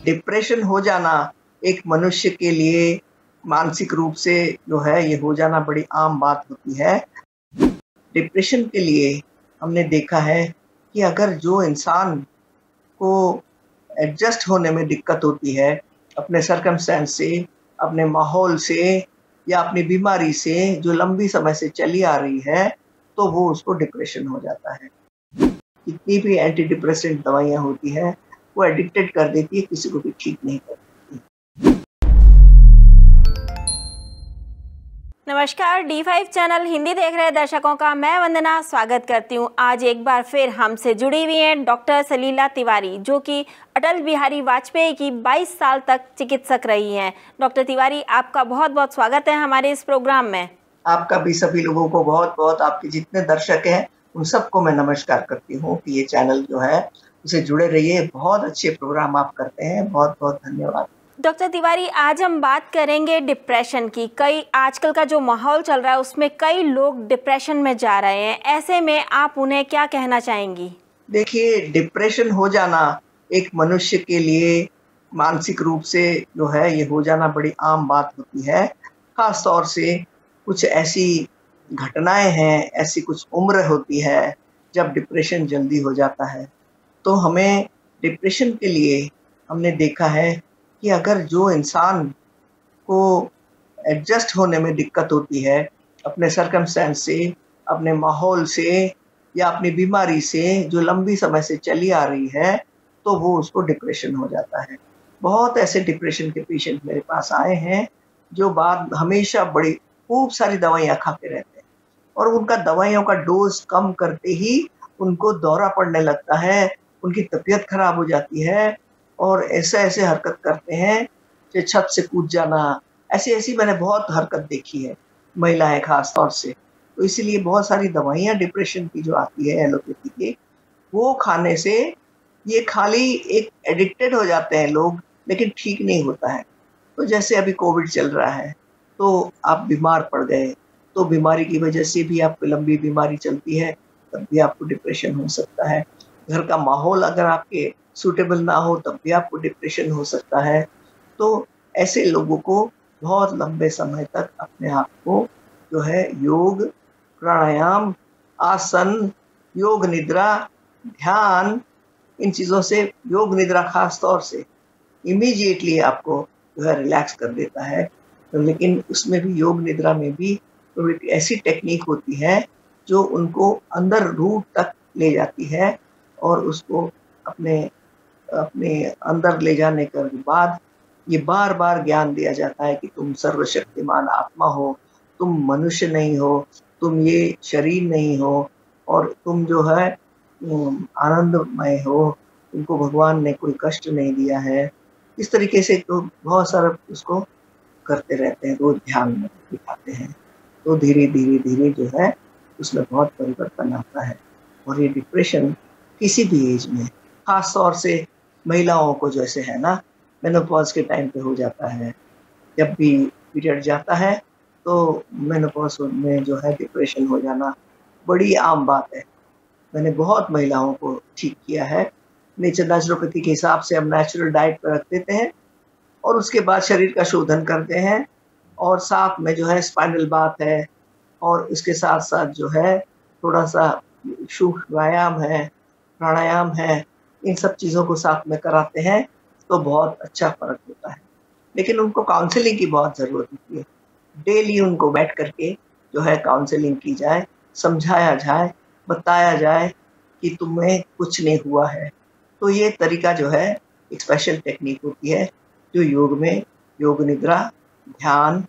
Depression हो जाना एक मनुष्य के लिए मानसिक रूप से जो है ये हो जाना बड़ी आम बात होती है। डिप्रेशन के लिए हमने देखा है कि अगर जो इंसान को एडजस्ट होने में दिक्कत होती है अपने सर्कमस्टेंस से, अपने माहौल से या अपनी बीमारी से जो लंबी समय से चली आ रही है, तो वो उसको डिप्रेशन हो जाता है। कितनी भी एंटी डिप्रेसेंट दवाइयाँ होती हैं, वो एडिक्टेड कर देती है, किसी को भी ठीक नहीं करती। नमस्कार, D5 चैनल हिंदी देख रहे दर्शकों का मैं वंदना स्वागत करती हूं। आज एक बार फिर हमसे जुड़ी हुई हैं डॉक्टर सलीला तिवारी, जो कि अटल बिहारी वाजपेयी की 22 साल तक चिकित्सक रही हैं। डॉक्टर तिवारी, आपका बहुत बहुत स्वागत है हमारे इस प्रोग्राम में। आपका भी सभी लोगों को बहुत बहुत, आपके जितने दर्शक हैं उन सबको मैं नमस्कार करती हूँ कि ये चैनल जो है उसे जुड़े रहिए। बहुत अच्छे प्रोग्राम आप करते हैं, बहुत बहुत धन्यवाद। डॉक्टर तिवारी, आज हम बात करेंगे डिप्रेशन की। कई आजकल का जो माहौल चल रहा है उसमें कई लोग डिप्रेशन में जा रहे हैं, ऐसे में आप उन्हें क्या कहना चाहेंगी? देखिए, डिप्रेशन हो जाना एक मनुष्य के लिए मानसिक रूप से जो है ये हो जाना बड़ी आम बात होती है। खास तौर से कुछ ऐसी घटनाएं हैं, ऐसी कुछ उम्र होती है जब डिप्रेशन जल्दी हो जाता है। तो हमें डिप्रेशन के लिए हमने देखा है कि अगर जो इंसान को एडजस्ट होने में दिक्कत होती है अपने सर्कमस्टेंस से, अपने माहौल से या अपनी बीमारी से जो लंबी समय से चली आ रही है, तो वो उसको डिप्रेशन हो जाता है। बहुत ऐसे डिप्रेशन के पेशेंट मेरे पास आए हैं जो बाद हमेशा बड़ी खूब सारी दवाइयाँ खाते रहते हैं और उनका दवाइयों का डोज कम करते ही उनको दौरा पड़ने लगता है, उनकी तबीयत खराब हो जाती है और ऐसे-ऐसे हरकत करते हैं कि छत से कूद जाना, ऐसी-ऐसी मैंने बहुत हरकत देखी है, महिलाएँ ख़ास तौर से। तो इसीलिए बहुत सारी दवाइयाँ डिप्रेशन की जो आती है एलोपैथी की, वो खाने से ये खाली एक एडिक्टेड हो जाते हैं लोग, लेकिन ठीक नहीं होता है। तो जैसे अभी कोविड चल रहा है, तो आप बीमार पड़ गए, तो बीमारी की वजह से भी आपको लंबी बीमारी चलती है, तब भी आपको डिप्रेशन हो सकता है। घर का माहौल अगर आपके सूटेबल ना हो, तब भी आपको डिप्रेशन हो सकता है। तो ऐसे लोगों को बहुत लंबे समय तक अपने आप को जो है योग, प्राणायाम, आसन, योग निद्रा, ध्यान, इन चीज़ों से, योग निद्रा ख़ास तौर से इमीडिएटली आपको जो है रिलैक्स कर देता है। तो लेकिन उसमें भी, योग निद्रा में भी तो एक ऐसी टेक्नीक होती है जो उनको अंदर रूट तक ले जाती है और उसको अपने अपने अंदर ले जाने के बाद ये बार-बार ज्ञान दिया जाता है कि तुम सर्वशक्तिमान आत्मा हो, तुम मनुष्य नहीं हो, तुम ये शरीर नहीं हो और तुम जो है आनंदमय हो, तुमको भगवान ने कोई कष्ट नहीं दिया है। इस तरीके से तो बहुत सारा उसको करते रहते हैं, रोज़ ध्यान में बिठाते हैं। तो धीरे-धीरे जो है उसमें बहुत परिवर्तन आता है और ये डिप्रेशन किसी भी एज में, ख़ास तौर से महिलाओं को जैसे है ना, मेनोपॉज़ के टाइम पे हो जाता है। जब भी पीरियड जाता है तो मेनोपॉज़ में जो है डिप्रेशन हो जाना बड़ी आम बात है। मैंने बहुत महिलाओं को ठीक किया है। नेचुरोपैथी के हिसाब से हम नेचुरल डाइट पे रख देते हैं और उसके बाद शरीर का शोधन करते हैं और साथ में जो है स्पाइनल बाथ है और इसके साथ-साथ जो है थोड़ा-सा सूक्ष्म व्यायाम है, प्राणायाम है, इन सब चीज़ों को साथ में कराते हैं, तो बहुत अच्छा फ़र्क होता है। लेकिन उनको काउंसलिंग की बहुत ज़रूरत होती है। डेली उनको बैठ कर के जो है काउंसलिंग की जाए, समझाया जाए, बताया जाए कि तुम्हें कुछ नहीं हुआ है। तो ये तरीका जो है एक स्पेशल टेक्निक होती है, जो योग में योग निद्रा, ध्यान,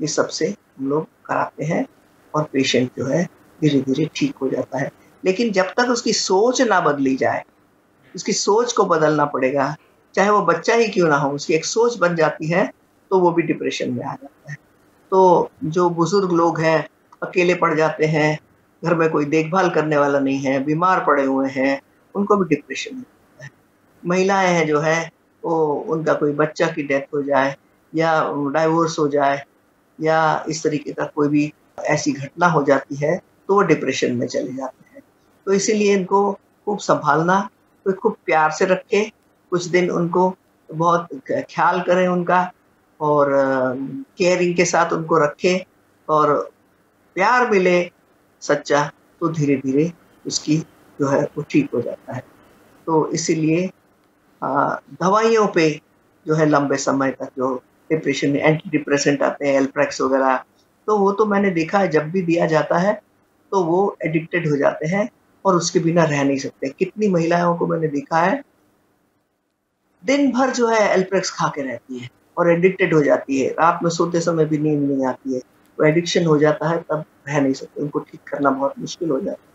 ये सबसे हम लोग कराते हैं और पेशेंट जो है धीरे-धीरे ठीक हो जाता है। लेकिन जब तक उसकी सोच ना बदली जाए, उसकी सोच को बदलना पड़ेगा, चाहे वो बच्चा ही क्यों ना हो, उसकी एक सोच बन जाती है, तो वो भी डिप्रेशन में आ जाता है। तो जो बुज़ुर्ग लोग हैं, अकेले पड़ जाते हैं, घर में कोई देखभाल करने वाला नहीं है, बीमार पड़े हुए हैं, उनको भी डिप्रेशन होता है। महिलाएँ हैं जो है, वो उनका कोई बच्चा की डेथ हो जाए या डाइवोर्स हो जाए या इस तरीके का कोई भी ऐसी घटना हो जाती है, तो वो डिप्रेशन में चले जाते हैं। तो इसीलिए इनको खूब सँभालना, कोई खूब प्यार से रखे, कुछ दिन उनको बहुत ख्याल करें उनका और केयरिंग के साथ उनको रखें और प्यार मिले सच्चा, तो धीरे धीरे उसकी जो है वो ठीक हो जाता है। तो इसीलिए दवाइयों पे जो है लंबे समय तक जो डिप्रेशन में एंटी डिप्रेसेंट आते हैं, एल्प्रेक्स वगैरह, तो वो तो मैंने देखा है जब भी दिया जाता है तो वो एडिक्टेड हो जाते हैं और उसके बिना रह नहीं सकते। कितनी महिलाओं को मैंने देखा है दिन भर जो है एल्प्रेक्स खा के रहती है और एडिक्टेड हो जाती है, रात में सोते समय भी नींद नहीं आती है। वो एडिक्शन हो जाता है तब रह नहीं सकते, उनको ठीक करना बहुत मुश्किल हो जाता है।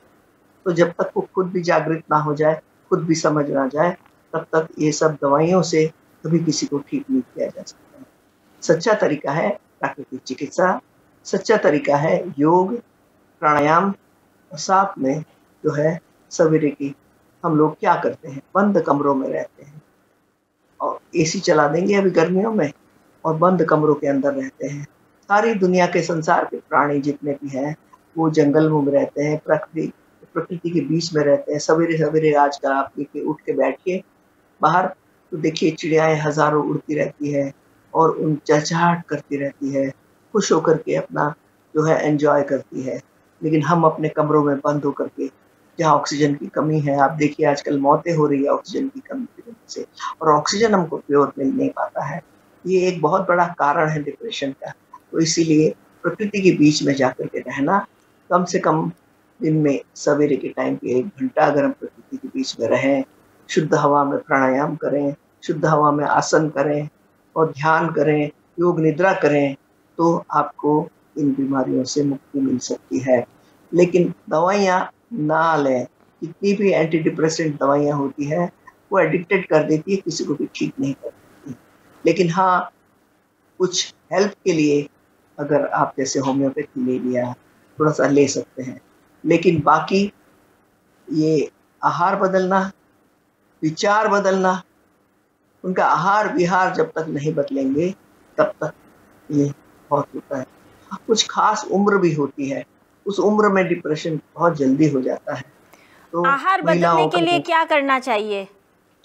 तो जब तक वो खुद भी जागृत ना हो जाए, खुद भी समझ ना जाए, तब तक ये सब दवाइयों से कभी किसी को ठीक नहीं किया जा सकता। सच्चा तरीका है प्राकृतिक चिकित्सा, सच्चा तरीका है योग, प्राणायाम और साथ में जो है सवेरे की हम लोग क्या करते हैं, बंद कमरों में रहते हैं और एसी चला देंगे अभी गर्मियों में और बंद कमरों के अंदर रहते हैं। सारी दुनिया के संसार के प्राणी जितने भी हैं वो जंगल में रहते हैं, प्रकृति के बीच में रहते हैं। सवेरे सवेरे आजकल आप देखिए, उठ के बैठिए बाहर तो देखिए चिड़ियाएं हजारों उड़ती रहती है और उन चहचहाट करती रहती है, खुश होकर के अपना जो है एंजॉय करती है। लेकिन हम अपने कमरों में बंद होकर के, जहाँ ऑक्सीजन की कमी है, आप देखिए आजकल मौतें हो रही है ऑक्सीजन की कमी की वजह से, और ऑक्सीजन हमको प्योर मिल नहीं पाता है। ये एक बहुत बड़ा कारण है डिप्रेशन का। तो इसीलिए प्रकृति के बीच में जाकर के रहना, कम से कम दिन में सवेरे के टाइम पे 1 घंटा अगर हम प्रकृति के बीच में रहें, शुद्ध हवा में प्राणायाम करें, शुद्ध हवा में आसन करें और ध्यान करें, योग निद्रा करें, तो आपको इन बीमारियों से मुक्ति मिल सकती है। लेकिन दवाइयाँ ना लें, जितनी भी एंटी डिप्रेसेंट दवाइयाँ होती हैं वो एडिक्टेड कर देती है, किसी को भी ठीक नहीं कर देती। लेकिन हाँ, कुछ हेल्प के लिए अगर आप जैसे होम्योपैथी ले लिया, थोड़ा सा ले सकते हैं। लेकिन बाकी ये आहार बदलना, विचार बदलना, उनका आहार विहार जब तक नहीं बदलेंगे तब तक ये बहुत होता है। कुछ खास उम्र भी होती है, उस उम्र में डिप्रेशन बहुत जल्दी हो जाता है। तो आहार बदलने के लिए क्या करना चाहिए?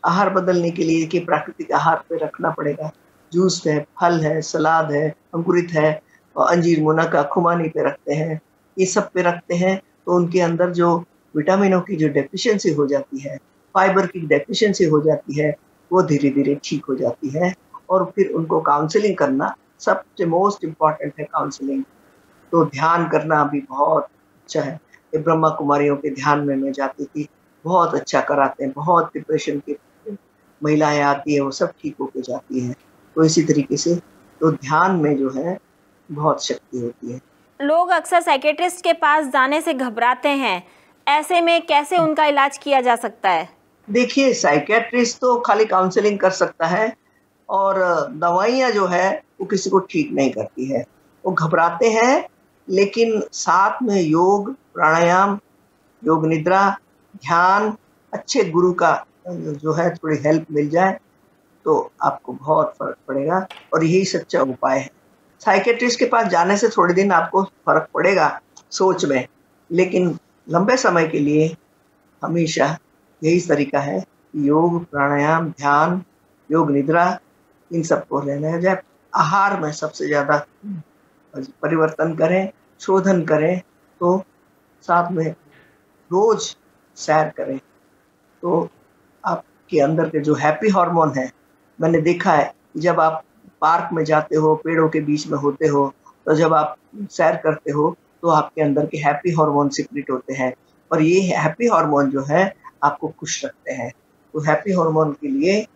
आहार बदलने के लिए कि प्राकृतिक आहार पे रखना पड़ेगा। जूस है, फल है, सलाद है, अंकुरित है और अंजीर, मुनक्का, खुमानी पे रखते हैं, ये सब पे रखते हैं तो उनके अंदर जो विटामिनों की जो डेफिशिएंसी हो जाती है, फाइबर की डेफिशिएंसी हो जाती है, वो धीरे धीरे ठीक हो जाती है। और फिर उनको काउंसलिंग करना, सबसे मोस्ट इम्पॉर्टेंट है काउंसलिंग। तो ध्यान करना भी बहुत अच्छा है। ये ब्रह्मा कुमारियों के ध्यान में मैं जाती थी, बहुत अच्छा कराते हैं, बहुत डिप्रेशन की महिलाएं आती है वो सब ठीक होके जाती हैं। तो इसी तरीके से तो ध्यान में जो है बहुत शक्ति होती है। लोग अक्सर साइकेट्रिस्ट के पास जाने से घबराते हैं, ऐसे में कैसे उनका इलाज किया जा सकता है? देखिए, साइकेट्रिस्ट तो खाली काउंसलिंग कर सकता है और दवाइयाँ जो है वो किसी को ठीक नहीं करती है। वो घबराते हैं, लेकिन साथ में योग, प्राणायाम, योग निद्रा, ध्यान, अच्छे गुरु का जो है थोड़ी हेल्प मिल जाए तो आपको बहुत फर्क पड़ेगा और यही सच्चा उपाय है। साइकेट्रिस्ट के पास जाने से थोड़े दिन आपको फर्क पड़ेगा सोच में, लेकिन लंबे समय के लिए हमेशा यही तरीका है कि योग, प्राणायाम, ध्यान, योग निद्रा, इन सबको लेना जाए। आहार में सबसे ज़्यादा परिवर्तन करें, शोधन करें, तो साथ में रोज सैर करें तो आपके अंदर के जो हैप्पी हार्मोन है, मैंने देखा है जब आप पार्क में जाते हो, पेड़ों के बीच में होते हो, तो जब आप सैर करते हो तो आपके अंदर के हैप्पी हार्मोन सिक्रेट होते हैं और ये हैप्पी हार्मोन जो है आपको खुश रखते हैं। तो हैप्पी हार्मोन के लिए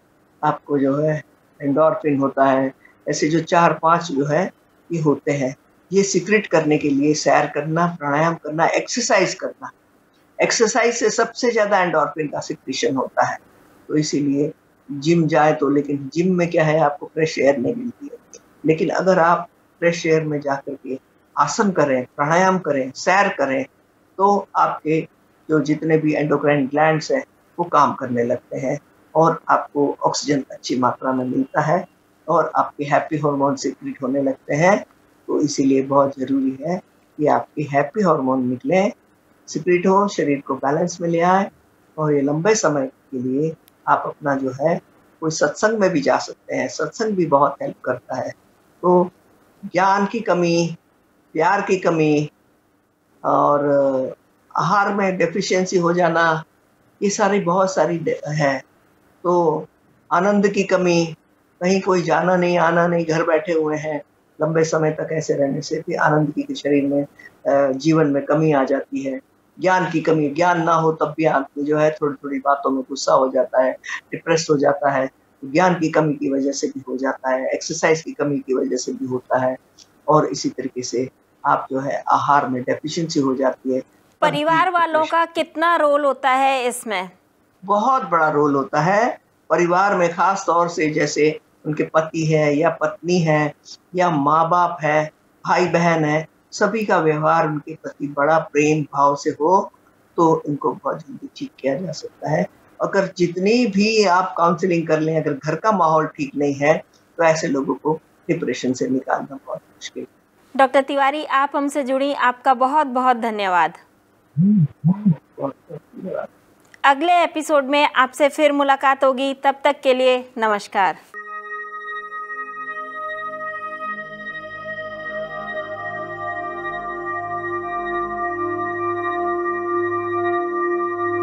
आपको जो है एंडोर्फिन होता है, ऐसे जो 4-5 जो है ये होते हैं। ये सीक्रेट करने के लिए सैर करना, प्राणायाम करना, एक्सरसाइज करना, एक्सरसाइज से सबसे ज़्यादा एंडोर्फिन का सिक्रेशन होता है। तो इसीलिए जिम जाए तो, लेकिन जिम में क्या है आपको फ्रेश एयर नहीं मिलती है, लेकिन अगर आप फ्रेश एयर में जा कर के आसन करें, प्राणायाम करें, सैर करें, तो आपके जो जितने भी एंडोक्राइन ग्लैंड्स हैं वो काम करने लगते हैं और आपको ऑक्सीजन अच्छी मात्रा में मिलता है और आपके हैप्पी हार्मोन सीक्रेट होने लगते हैं। तो इसीलिए बहुत ज़रूरी है कि आपके हैप्पी हार्मोन निकलें, सीक्रेट हो, शरीर को बैलेंस में ले आए और ये लंबे समय के लिए आप अपना जो है कोई सत्संग में भी जा सकते हैं, सत्संग भी बहुत हेल्प करता है। तो ज्ञान की कमी, प्यार की कमी और आहार में डेफिशिएंसी हो जाना, ये सारी बहुत सारी है। तो आनंद की कमी, कहीं कोई जाना नहीं आना नहीं, घर बैठे हुए हैं, लंबे समय तक ऐसे रहने से भी आनंद की शरीर में जीवन में कमी आ जाती है। ज्ञान की कमी, ज्ञान ना हो तब भी आदमी जो है थोड़ी-थोड़ी बातों में गुस्सा हो जाता है, डिप्रेस हो जाता है। ज्ञान की कमी की वजह से भी हो जाता है, एक्सरसाइज की कमी की वजह से भी होता है और इसी तरीके से आप जो है आहार में डेफिशिएंसी हो जाती है। परिवार वालों का कितना रोल होता है इसमें? बहुत बड़ा रोल होता है। परिवार में ख़ास तौर से जैसे उनके पति है या पत्नी है या माँ-बाप है, भाई-बहन है, सभी का व्यवहार उनके प्रति बड़ा प्रेम भाव से हो, तो इनको बहुत जल्दी ठीक किया जा सकता है। अगर जितनी भी आप काउंसलिंग कर लें, अगर घर का माहौल ठीक नहीं है, तो ऐसे लोगों को डिप्रेशन से निकालना बहुत मुश्किल है। डॉक्टर तिवारी, आप हमसे जुड़ी, आपका बहुत-बहुत धन्यवाद। बहुत-बहुत धन्यवाद। अगले एपिसोड में आपसे फिर मुलाकात होगी, तब तक के लिए नमस्कार।